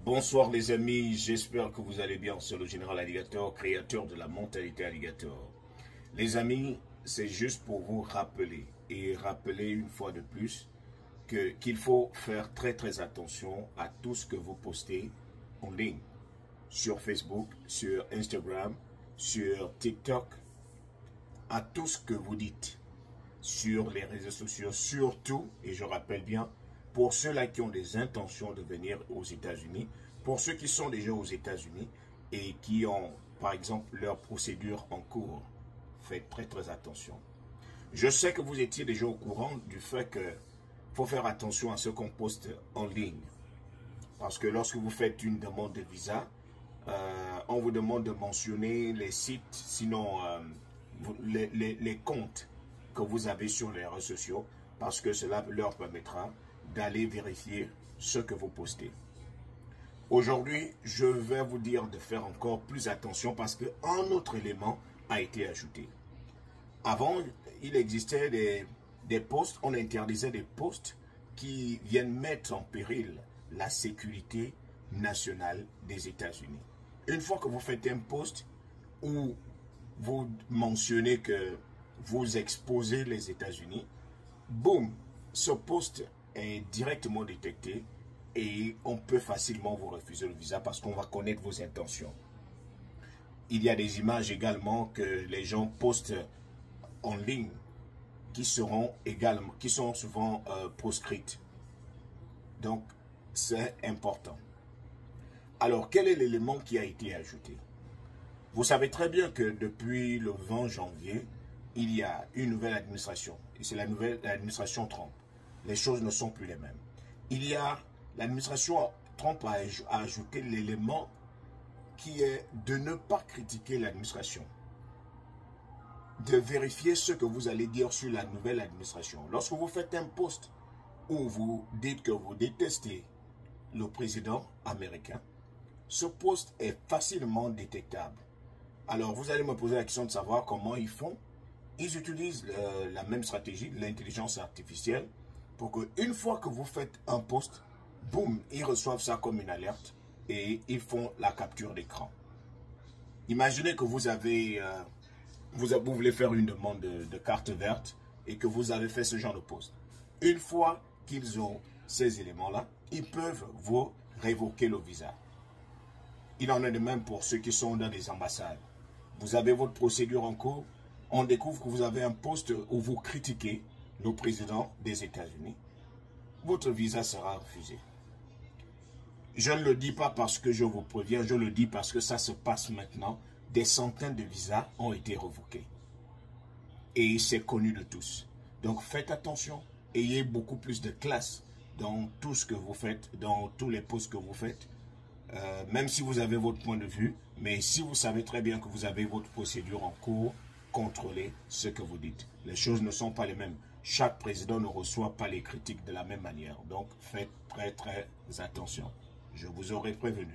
Bonsoir les amis, j'espère que vous allez bien. C'est le général Alligator, créateur de la mentalité Alligator. Les amis, c'est juste pour vous rappeler et rappeler une fois de plus qu'il faut faire très attention à tout ce que vous postez en ligne. Sur Facebook, sur Instagram, sur TikTok, à tout ce que vous dites sur les réseaux sociaux, surtout, et je rappelle bien, pour ceux-là qui ont des intentions de venir aux États-Unis, pour ceux qui sont déjà aux États-Unis et qui ont, par exemple, leur procédure en cours, faites très attention. Je sais que vous étiez déjà au courant du fait qu'il faut faire attention à ce qu'on poste en ligne. Parce que lorsque vous faites une demande de visa, on vous demande de mentionner les sites, sinon les comptes que vous avez sur les réseaux sociaux, parce que cela leur permettra d'aller vérifier ce que vous postez. Aujourd'hui, je vais vous dire de faire encore plus attention parce qu'un autre élément a été ajouté. Avant, il existait des posts, on interdisait des posts qui viennent mettre en péril la sécurité nationale des États-Unis. Une fois que vous faites un post où vous mentionnez que vous exposez les États-Unis, boum, ce post est directement détecté et on peut facilement vous refuser le visa parce qu'on va connaître vos intentions. Il y a des images également que les gens postent en ligne qui sont souvent proscrites. Donc, c'est important. Alors, quel est l'élément qui a été ajouté? Vous savez très bien que depuis le 20 janvier, il y a une nouvelle administration. Et c'est la nouvelle administration Trump. Les choses ne sont plus les mêmes. L'administration Trump a ajouté l'élément qui est de ne pas critiquer l'administration. De vérifier ce que vous allez dire sur la nouvelle administration. Lorsque vous faites un post où vous dites que vous détestez le président américain, ce post est facilement détectable. Alors vous allez me poser la question de savoir comment ils font. Ils utilisent la même stratégie de l'intelligence artificielle pour qu'une fois que vous faites un post, boum, ils reçoivent ça comme une alerte et ils font la capture d'écran. Imaginez que vous voulez faire une demande de carte verte et que vous avez fait ce genre de post. Une fois qu'ils ont ces éléments-là, ils peuvent vous révoquer le visa. Il en est de même pour ceux qui sont dans les ambassades. Vous avez votre procédure en cours, on découvre que vous avez un post où vous critiquez le président des États-Unis. Votre visa sera refusé. Je ne le dis pas parce que je vous préviens, je le dis parce que ça se passe maintenant. Des centaines de visas ont été révoqués. Et c'est connu de tous. Donc faites attention, ayez beaucoup plus de classe dans tout ce que vous faites, dans tous les posts que vous faites. Même si vous avez votre point de vue, mais si vous savez très bien que vous avez votre procédure en cours, contrôlez ce que vous dites. Les choses ne sont pas les mêmes. Chaque président ne reçoit pas les critiques de la même manière. Donc faites très attention. Je vous aurais prévenu.